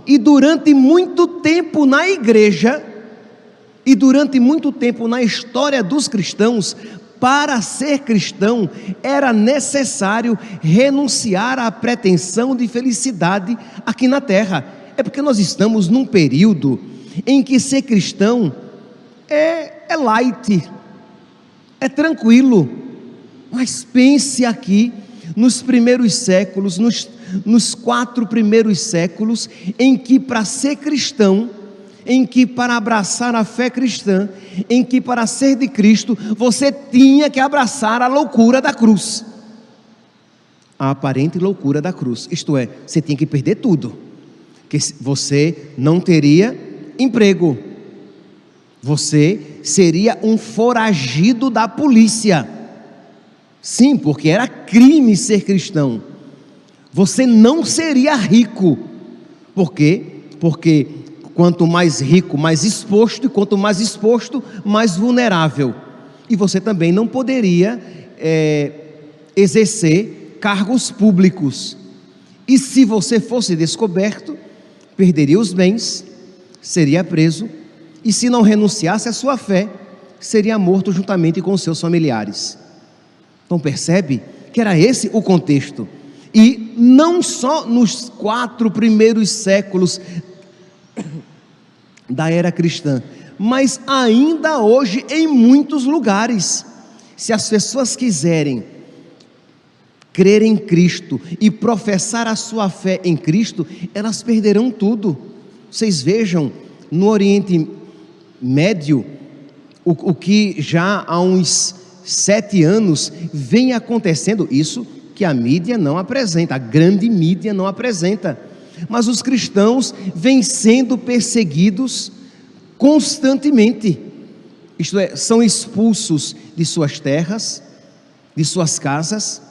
E durante muito tempo na igreja, e durante muito tempo na história dos cristãos, para ser cristão era necessário renunciar à pretensão de felicidade aqui na terra. É porque nós estamos num período em que ser cristão é light, é tranquilo. Mas pense aqui nos primeiros séculos, nos 4 primeiros séculos, em que para ser cristão, em que para abraçar a fé cristã, em que para ser de Cristo, você tinha que abraçar a loucura da cruz, a aparente loucura da cruz, isto é, você tinha que perder tudo, que você não teria emprego, você seria um foragido da polícia, sim, porque era crime ser cristão. Você não seria rico, por quê? Porque quanto mais rico, mais exposto, e quanto mais exposto, mais vulnerável. E você também não poderia exercer cargos públicos. E se você fosse descoberto, perderia os bens, seria preso, e se não renunciasse à sua fé, seria morto juntamente com os seus familiares. Então percebe que era esse o contexto. E não só nos 4 primeiros séculos da era cristã, mas ainda hoje em muitos lugares, se as pessoas quiserem crer em Cristo e professar a sua fé em Cristo, elas perderão tudo. Vocês vejam no Oriente Médio o que já há uns 7 anos vem acontecendo, isso que a mídia não apresenta, a grande mídia não apresenta, mas os cristãos vêm sendo perseguidos constantemente, isto é, são expulsos de suas terras, de suas casas,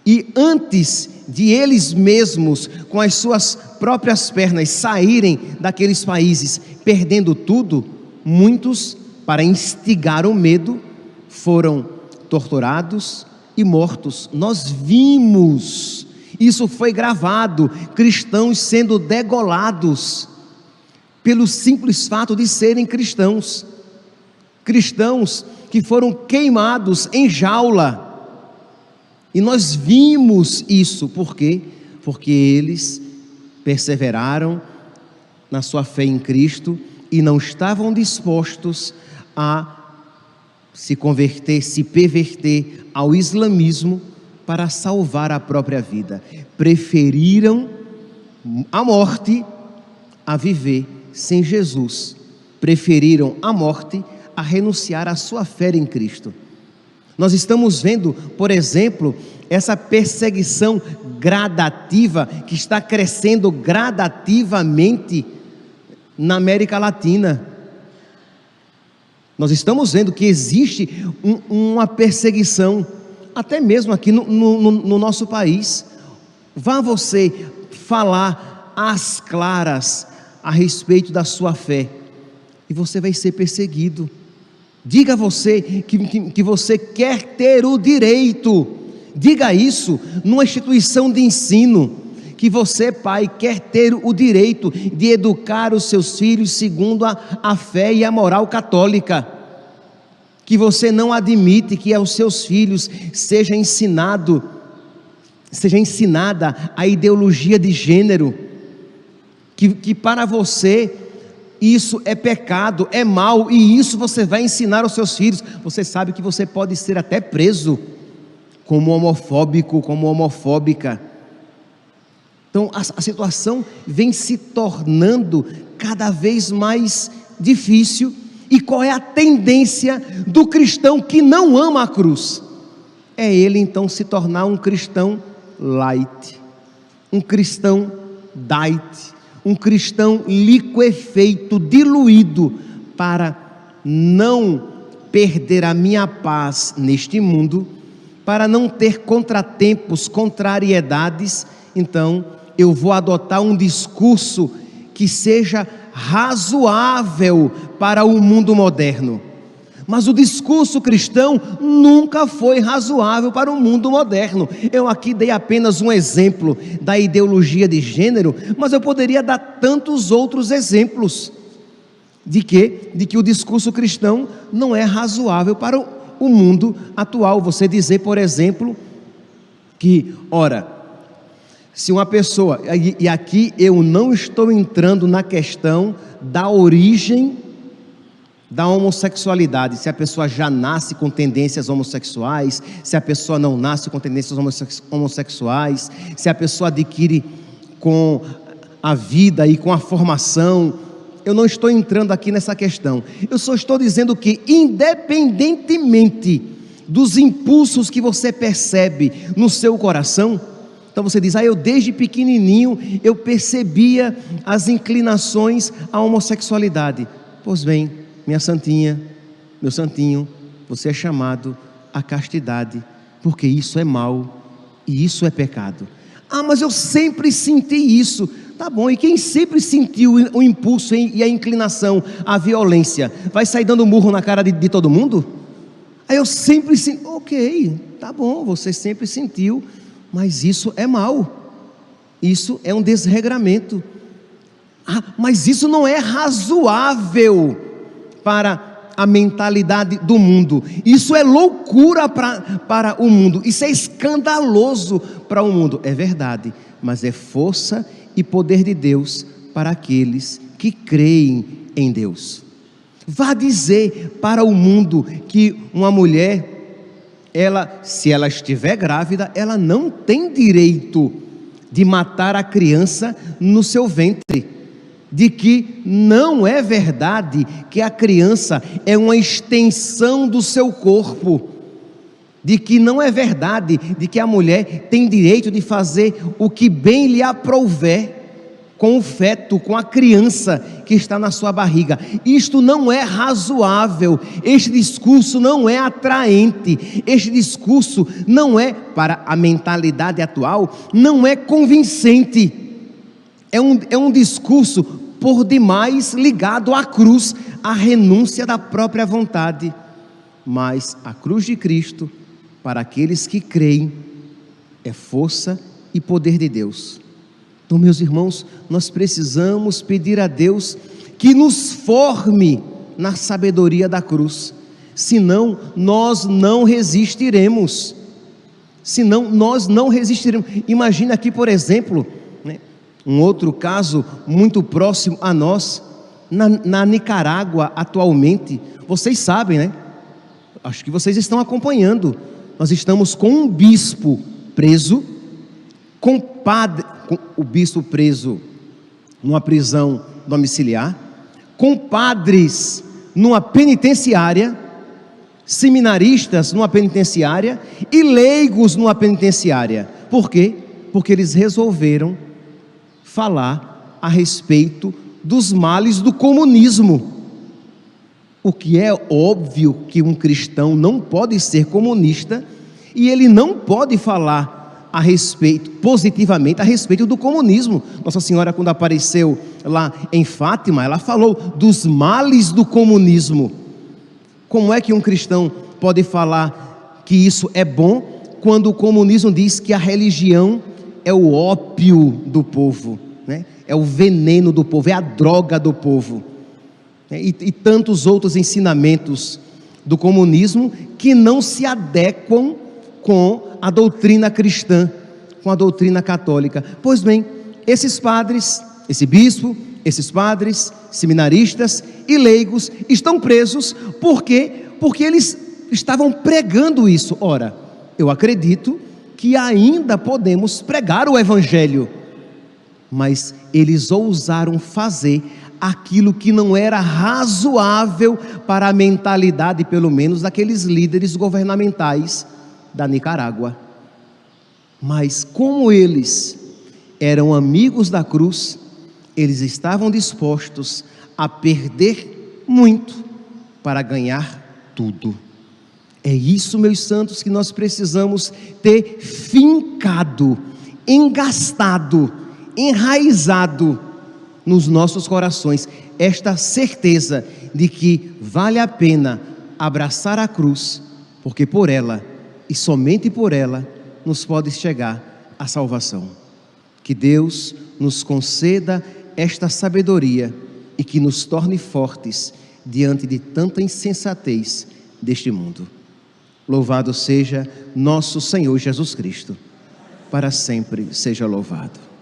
e antes de eles mesmos, com as suas próprias pernas, saírem daqueles países, perdendo tudo, muitos, para instigar o medo, foram torturados e mortos. Nós vimos, isso foi gravado, cristãos sendo degolados, pelo simples fato de serem cristãos, cristãos que foram queimados em jaula, e nós vimos isso, por quê? Porque eles perseveraram na sua fé em Cristo, e não estavam dispostos a se converter, se perverter ao islamismo para salvar a própria vida, preferiram a morte a viver sem Jesus, preferiram a morte a renunciar à sua fé em Cristo. Nós estamos vendo, por exemplo, essa perseguição gradativa, que está crescendo gradativamente na América Latina. Nós estamos vendo que existe uma perseguição, até mesmo aqui no nosso país. Vá você falar às claras a respeito da sua fé, e você vai ser perseguido. Diga a você que você quer ter o direito, diga isso numa instituição de ensino, que você, pai, quer ter o direito de educar os seus filhos segundo a fé e a moral católica, que você não admite que aos seus filhos seja ensinada a ideologia de gênero, que para você isso é pecado, é mal, e isso você vai ensinar aos seus filhos. Você sabe que você pode ser até preso como homofóbico, como homofóbica. Então a situação vem se tornando cada vez mais difícil. E qual é a tendência do cristão que não ama a cruz? É ele então se tornar um cristão light, um cristão diet, um cristão liquefeito, diluído, para não perder a minha paz neste mundo, para não ter contratempos, contrariedades. Então eu vou adotar um discurso que seja razoável para o mundo moderno, Mas o discurso cristão nunca foi razoável para o mundo moderno. Eu aqui dei apenas um exemplo da ideologia de gênero, mas eu poderia dar tantos outros exemplos de que o discurso cristão não é razoável para o mundo atual. Você dizer, por exemplo, que, ora, se uma pessoa, e aqui eu não estou entrando na questão da origem da homossexualidade, se a pessoa já nasce com tendências homossexuais, se a pessoa não nasce com tendências homossexuais, se a pessoa adquire com a vida e com a formação. Eu não estou entrando aqui nessa questão. Eu só estou dizendo que, independentemente dos impulsos que você percebe no seu coração, então você diz, eu desde pequenininho eu percebia as inclinações à homossexualidade. Pois bem, minha santinha, meu santinho, você é chamado à castidade, porque isso é mal e isso é pecado. Mas eu sempre senti isso. Tá bom, e quem sempre sentiu o impulso e a inclinação à violência, vai sair dando murro na cara de todo mundo? Aí eu sempre senti, ok, tá bom, você sempre sentiu, mas isso é mal, isso é um desregramento. Mas isso não é razoável para a mentalidade do mundo, isso é loucura para o mundo, isso é escandaloso para o mundo. É verdade, mas é força e poder de Deus para aqueles que creem em Deus. Vá dizer para o mundo que uma mulher, se ela estiver grávida, ela não tem direito de matar a criança no seu ventre, de que não é verdade que a criança é uma extensão do seu corpo, de que não é verdade de que a mulher tem direito de fazer o que bem lhe aprouver com o feto, com a criança que está na sua barriga. Isto não é razoável, este discurso não é atraente, este discurso não é, para a mentalidade atual, não é convincente, é um discurso por demais ligado à cruz, à renúncia da própria vontade. Mas a cruz de Cristo, para aqueles que creem, é força e poder de Deus. Então, meus irmãos, nós precisamos pedir a Deus que nos forme na sabedoria da cruz, senão nós não resistiremos. Imagina aqui, por exemplo, um outro caso muito próximo a nós, na Nicarágua atualmente. Vocês sabem, né? Acho que vocês estão acompanhando. Nós estamos com um bispo preso, com o bispo preso numa prisão domiciliar, com padres numa penitenciária, seminaristas numa penitenciária e leigos numa penitenciária. Por quê? Porque eles resolveram falar a respeito dos males do comunismo. O que é óbvio que um cristão não pode ser comunista e ele não pode falar positivamente a respeito do comunismo. Nossa Senhora, quando apareceu lá em Fátima, ela falou dos males do comunismo. Como é que um cristão pode falar que isso é bom, quando o comunismo diz que a religião é o ópio do povo, né? É o veneno do povo, é a droga do povo, e tantos outros ensinamentos do comunismo que não se adequam com a doutrina cristã, com a doutrina católica. Pois bem, esses padres, esse bispo, esses padres, seminaristas e leigos estão presos porque eles estavam pregando isso. Ora, eu acredito que ainda podemos pregar o evangelho, mas eles ousaram fazer aquilo que não era razoável para a mentalidade, pelo menos, daqueles líderes governamentais da Nicarágua. Mas como eles eram amigos da cruz, eles estavam dispostos a perder muito para ganhar tudo. É isso, meus santos, que nós precisamos ter fincado, engastado, enraizado nos nossos corações, esta certeza de que vale a pena abraçar a cruz, porque por ela, e somente por ela, nos pode chegar a salvação. Que Deus nos conceda esta sabedoria e que nos torne fortes diante de tanta insensatez deste mundo. Louvado seja nosso Senhor Jesus Cristo. Para sempre seja louvado.